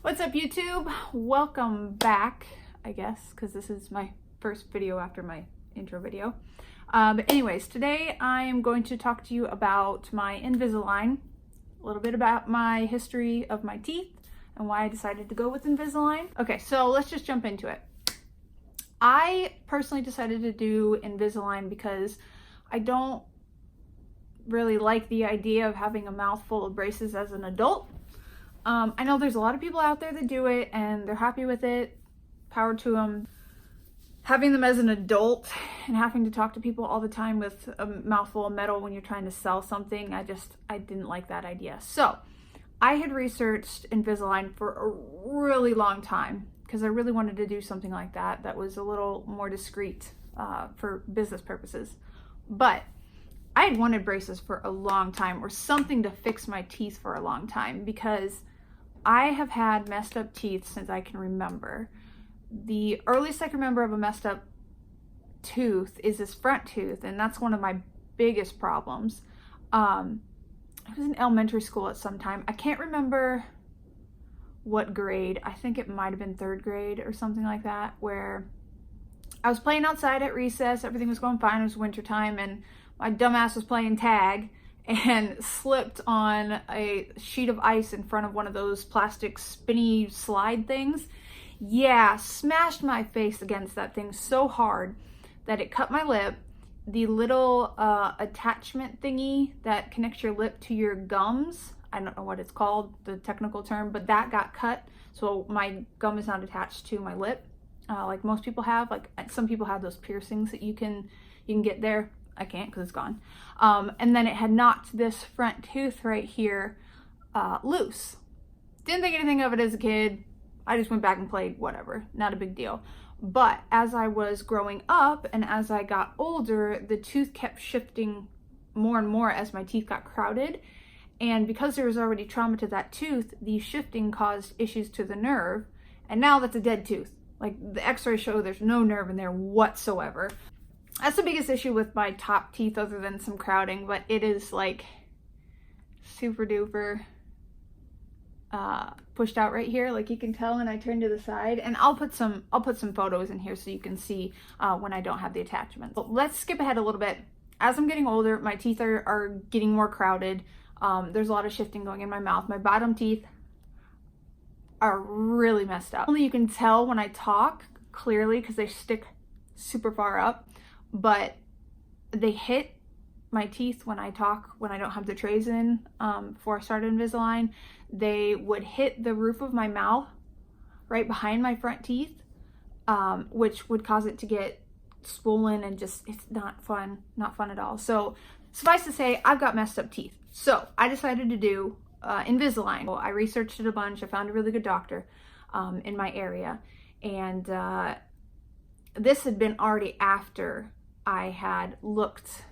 What's up, YouTube? Welcome back, I guess, because this is my first video after my intro video. But anyways, today I am going to talk to you about my Invisalign, a little bit about my history of my teeth and why I decided to go with Invisalign. Okay, so let's just jump into it. I personally decided to do Invisalign because I don't really like the idea of having a mouthful of braces as an adult. I know there's a lot of people out there that do it and they're happy with it. Power to them. Having them as an adult and having to talk to people all the time with a mouthful of metal when you're trying to sell something, I didn't like that idea. So I had researched Invisalign for a really long time because I really wanted to do something like that was a little more discreet for business purposes. But I had wanted braces for a long time, or something to fix my teeth for a long time, because I have had messed up teeth since I can remember. The earliest I can remember of a messed up tooth is this front tooth, and that's one of my biggest problems. I was in elementary school at some time. I can't remember what grade. I think it might have been third grade or something like that, where I was playing outside at recess. Everything was going fine. It was winter time, and my dumbass was playing tag and slipped on a sheet of ice in front of one of those plastic spinny slide things. Yeah, smashed my face against that thing so hard that it cut my lip. The little attachment thingy that connects your lip to your gums, I don't know what it's called, the technical term, but that got cut. So my gum is not attached to my lip like most people have. Like some people have those piercings that you can get there. I can't because it's gone. And then it had knocked this front tooth right here loose. Didn't think anything of it as a kid. I just went back and played, whatever, not a big deal. But as I was growing up and as I got older, the tooth kept shifting more and more as my teeth got crowded. And because there was already trauma to that tooth, the shifting caused issues to the nerve. And now that's a dead tooth. Like the x-rays show there's no nerve in there whatsoever. That's the biggest issue with my top teeth, other than some crowding, but it is like super duper pushed out right here, like you can tell when I turn to the side. And I'll put some photos in here so you can see when I don't have the attachments. But let's skip ahead a little bit. As I'm getting older, my teeth are getting more crowded. There's a lot of shifting going in my mouth. My bottom teeth are really messed up. Only you can tell when I talk clearly because they stick super far up. But they hit my teeth when I talk, when I don't have the trays in. Before I started Invisalign, they would hit the roof of my mouth right behind my front teeth, which would cause it to get swollen and just, it's not fun at all. So suffice to say, I've got messed up teeth. So I decided to do Invisalign. Well, I researched it a bunch. I found a really good doctor in my area. And this had been already after I had looked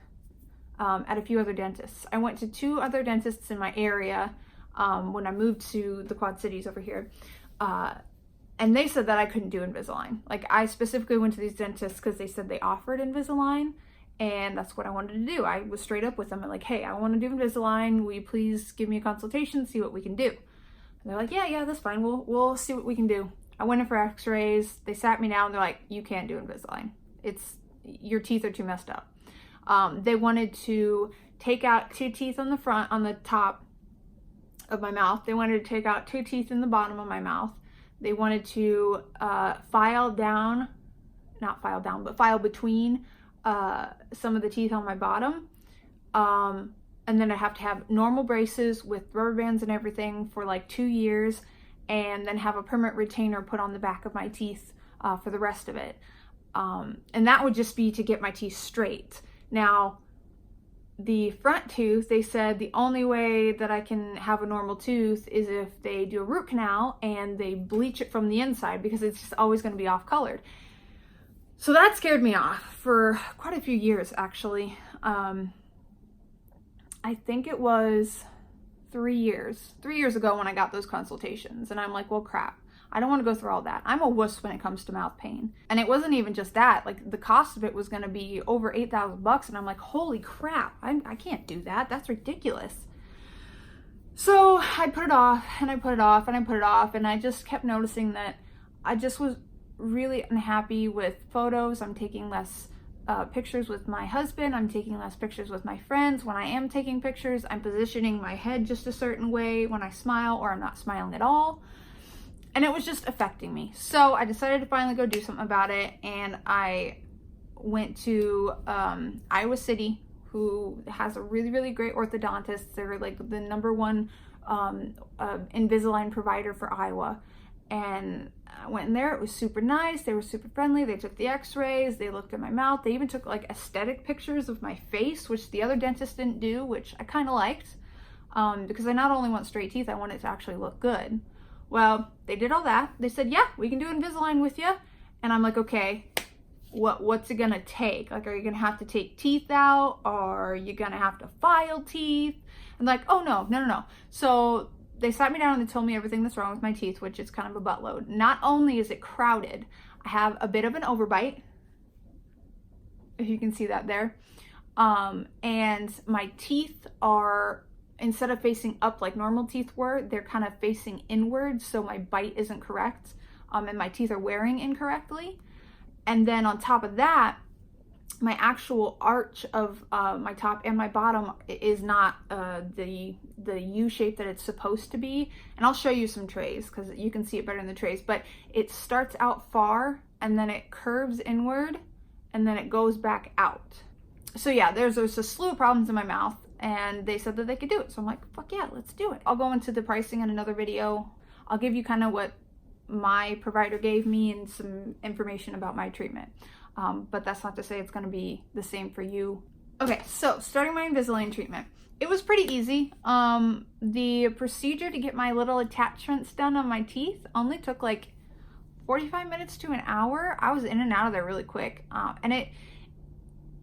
at a few other dentists. I went to 2 other dentists in my area when I moved to the Quad Cities over here. And they said that I couldn't do Invisalign. Like, I specifically went to these dentists because they said they offered Invisalign, and that's what I wanted to do. I was straight up with them and like, hey, I want to do Invisalign. Will you please give me a consultation, see what we can do? And they're like, yeah, that's fine. We'll see what we can do. I went in for x-rays. They sat me down. They're like, you can't do Invisalign. Your teeth are too messed up. They wanted to take out 2 teeth on the front, on the top of my mouth. They wanted to take out 2 teeth in the bottom of my mouth. They wanted to file between some of the teeth on my bottom. And then I have to have normal braces with rubber bands and everything for like 2 years, and then have a permanent retainer put on the back of my teeth for the rest of it. And that would just be to get my teeth straight. Now, the front tooth, they said the only way that I can have a normal tooth is if they do a root canal and they bleach it from the inside, because it's just always going to be off colored. So that scared me off for quite a few years, actually. I think it was 3 years ago when I got those consultations, and I'm like, well, crap. I don't want to go through all that. I'm a wuss when it comes to mouth pain. And it wasn't even just that. Like, the cost of it was going to be over $8,000 bucks, and I'm like, holy crap, I can't do that. That's ridiculous. So I put it off and I put it off and I put it off, and I just kept noticing that I just was really unhappy with photos. I'm taking less pictures with my husband. I'm taking less pictures with my friends. When I am taking pictures, I'm positioning my head just a certain way when I smile, or I'm not smiling at all. And it was just affecting me. So I decided to finally go do something about it. And I went to Iowa City, who has a really, really great orthodontist. They're like the #1 Invisalign provider for Iowa. And I went in there. It was super nice. They were super friendly. They took the x-rays. They looked at my mouth. They even took like aesthetic pictures of my face, which the other dentist didn't do, which I kind of liked, because I not only want straight teeth, I want it to actually look good. Well, they did all that. They said, yeah, we can do Invisalign with you. And I'm like, okay, what's it gonna take? Like, are you gonna have to take teeth out? Or are you gonna have to file teeth? And like, oh no. So they sat me down and they told me everything that's wrong with my teeth, which is kind of a buttload. Not only is it crowded, I have a bit of an overbite, if you can see that there. And my teeth are, instead of facing up like normal teeth were, they're kind of facing inward, so my bite isn't correct, and my teeth are wearing incorrectly. And then on top of that, my actual arch of my top and my bottom is not the U shape that it's supposed to be. And I'll show you some trays because you can see it better in the trays, but it starts out far and then it curves inward and then it goes back out. So yeah, there's a slew of problems in my mouth, and they said that they could do it. So I'm like, fuck yeah, let's do it. I'll go into the pricing in another video. I'll give you kind of what my provider gave me and some information about my treatment. But that's not to say it's going to be the same for you. Okay, so starting my Invisalign treatment. It was pretty easy. The procedure to get my little attachments done on my teeth only took like 45 minutes to an hour. I was in and out of there really quick. And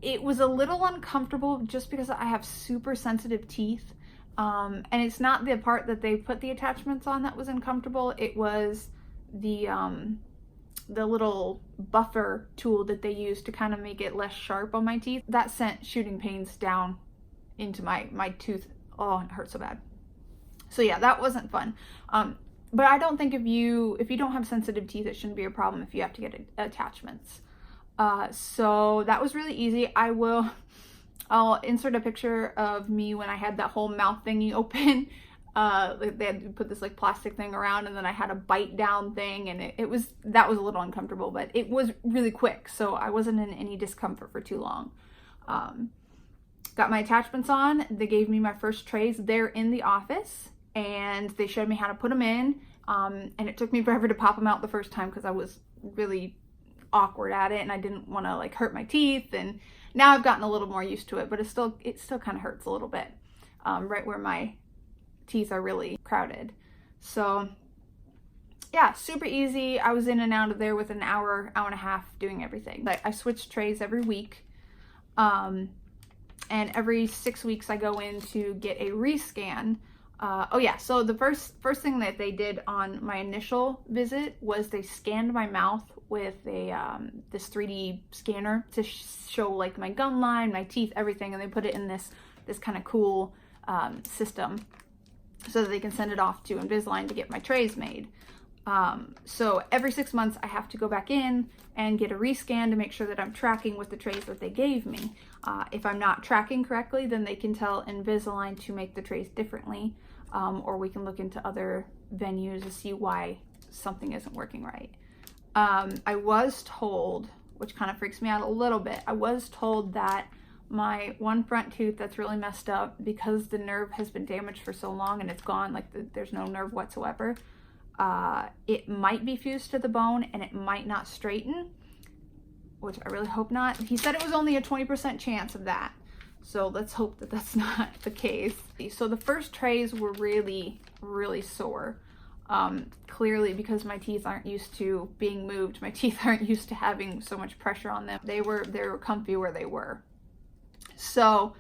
it was a little uncomfortable just because I have super sensitive teeth. And it's not the part that they put the attachments on that was uncomfortable. It was the little buffer tool that they use to kind of make it less sharp on my teeth. That sent shooting pains down into my tooth. Oh, it hurt so bad. So yeah, that wasn't fun. But I don't think if you don't have sensitive teeth, it shouldn't be a problem if you have to get attachments. So that was really easy. I'll insert a picture of me when I had that whole mouth thingy open. They had to put this like plastic thing around, and then I had a bite down thing, and that was a little uncomfortable, but it was really quick, so I wasn't in any discomfort for too long. Got my attachments on. They gave me my first trays there in the office, and they showed me how to put them in. And it took me forever to pop them out the first time because I was really awkward at it, and I didn't want to like hurt my teeth. And now I've gotten a little more used to it, but it still kind of hurts a little bit, right where my teeth are really crowded. So yeah, super easy. I was in and out of there within an hour and a half doing everything. But I switch trays every week. And every 6 weeks I go in to get a rescan. Oh yeah, so the first thing that they did on my initial visit was they scanned my mouth with a this 3D scanner to show like my gum line, my teeth, everything, and they put it in this kind of cool system so that they can send it off to Invisalign to get my trays made. So every 6 months I have to go back in and get a rescan to make sure that I'm tracking with the trays that they gave me. If I'm not tracking correctly, then they can tell Invisalign to make the trays differently, or we can look into other venues to see why something isn't working right. I was told, which kind of freaks me out a little bit, I was told that my one front tooth that's really messed up, because the nerve has been damaged for so long and it's gone, like there's no nerve whatsoever, it might be fused to the bone and it might not straighten, which I really hope not. He said it was only a 20% chance of that, so let's hope that that's not the case. So the first trays were really, really sore. Clearly because my teeth aren't used to being moved. My teeth aren't used to having so much pressure on them. They were comfy where they were. So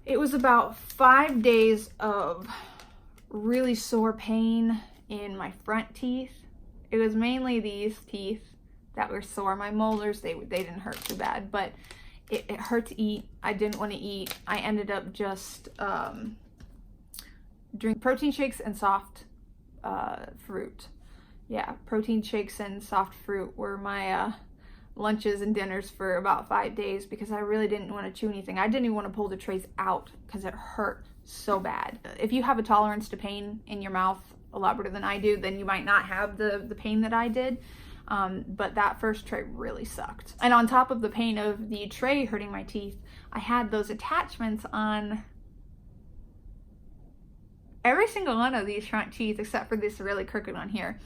it was about 5 days of really sore pain in my front teeth. It was mainly these teeth that were sore. My molars, they didn't hurt too bad, but it hurt to eat. I didn't want to eat. I ended up just drink protein shakes and soft fruit. Yeah, protein shakes and soft fruit were my lunches and dinners for about 5 days because I really didn't want to chew anything. I didn't even want to pull the trays out because it hurt so bad. If you have a tolerance to pain in your mouth a lot better than I do, then you might not have the pain that I did. But that first tray really sucked. And on top of the pain of the tray hurting my teeth, I had those attachments on every single one of these front teeth except for this really crooked one here.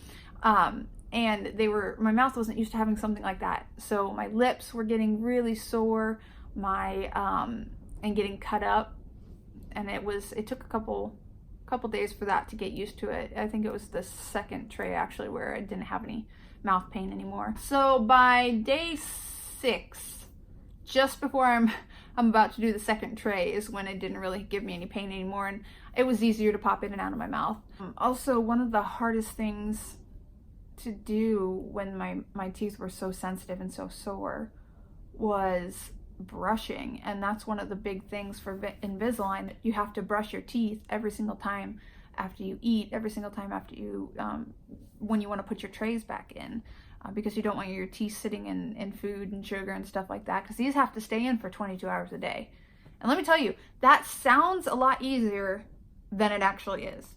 And my mouth wasn't used to having something like that. So my lips were getting really sore, and getting cut up. And it took a couple days for that to get used to it. I think it was the second tray actually where I didn't have any mouth pain anymore. So by day 6, just before I'm about to do the second tray, is when it didn't really give me any pain anymore, and it was easier to pop in and out of my mouth. Also, one of the hardest things to do when my teeth were so sensitive and so sore was brushing, and that's one of the big things for Invisalign. You have to brush your teeth every single time after you eat, every single time after you when you want to put your trays back in, because you don't want your teeth sitting in food and sugar and stuff like that, because these have to stay in for 22 hours a day. And let me tell you, that sounds a lot easier than it actually is.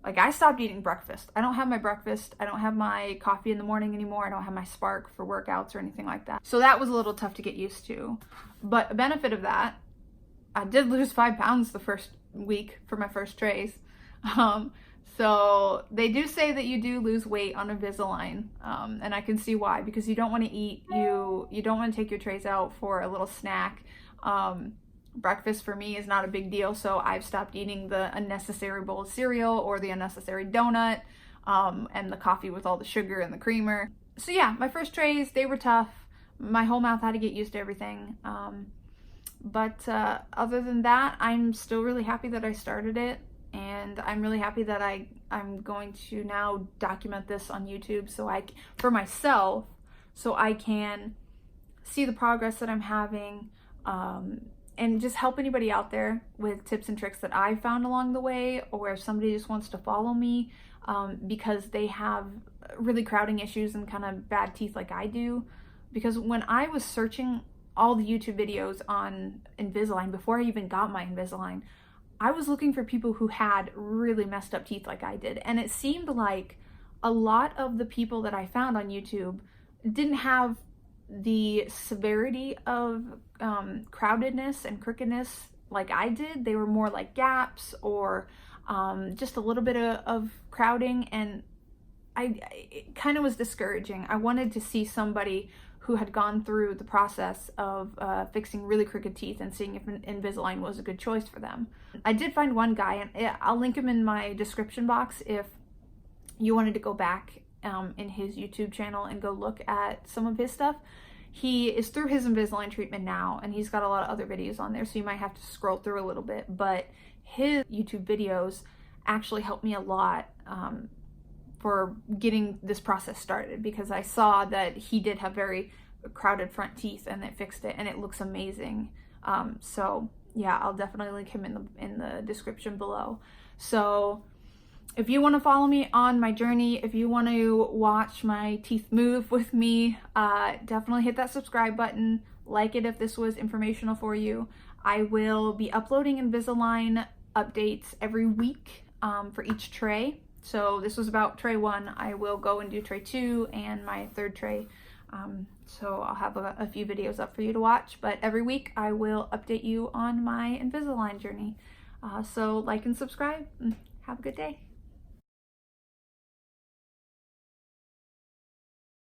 Like, I stopped eating breakfast. I don't have my breakfast. I don't have my coffee in the morning anymore. I don't have my Spark for workouts or anything like that. So that was a little tough to get used to. But a benefit of that, I did lose 5 pounds the first week for my first trays. So they do say that you do lose weight on Invisalign, and I can see why, because you don't want to eat, you don't want to take your trays out for a little snack. Breakfast for me is not a big deal, so I've stopped eating the unnecessary bowl of cereal or the unnecessary donut, and the coffee with all the sugar and the creamer. So yeah, my first trays, they were tough. My whole mouth had to get used to everything. But other than that, I'm still really happy that I started it, and I'm really happy that I'm going to now document this on YouTube for myself, so I can see the progress that I'm having, and just help anybody out there with tips and tricks that I found along the way, or if somebody just wants to follow me because they have really crowding issues and kind of bad teeth like I do. Because when I was searching all the YouTube videos on Invisalign, before I even got my Invisalign, I was looking for people who had really messed up teeth like I did. And it seemed like a lot of the people that I found on YouTube didn't have the severity of crowdedness and crookedness like I did. They were more like gaps or just a little bit of crowding, and it kind of was discouraging. I wanted to see somebody who had gone through the process of fixing really crooked teeth and seeing if Invisalign was a good choice for them. I did find one guy, and I'll link him in my description box if you wanted to go back in his YouTube channel and go look at some of his stuff. He is through his Invisalign treatment now, and he's got a lot of other videos on there, so you might have to scroll through a little bit, but his YouTube videos actually helped me a lot for getting this process started, because I saw that he did have very crowded front teeth and it fixed it, and it looks amazing. So yeah, I'll definitely link him in the description below. So if you want to follow me on my journey, if you want to watch my teeth move with me, definitely hit that subscribe button. Like it if this was informational for you. I will be uploading Invisalign updates every week for each tray. So this was about tray 1. I will go and do tray 2 and my 3rd tray. So I'll have a few videos up for you to watch, but every week I will update you on my Invisalign journey. So like and subscribe, and have a good day.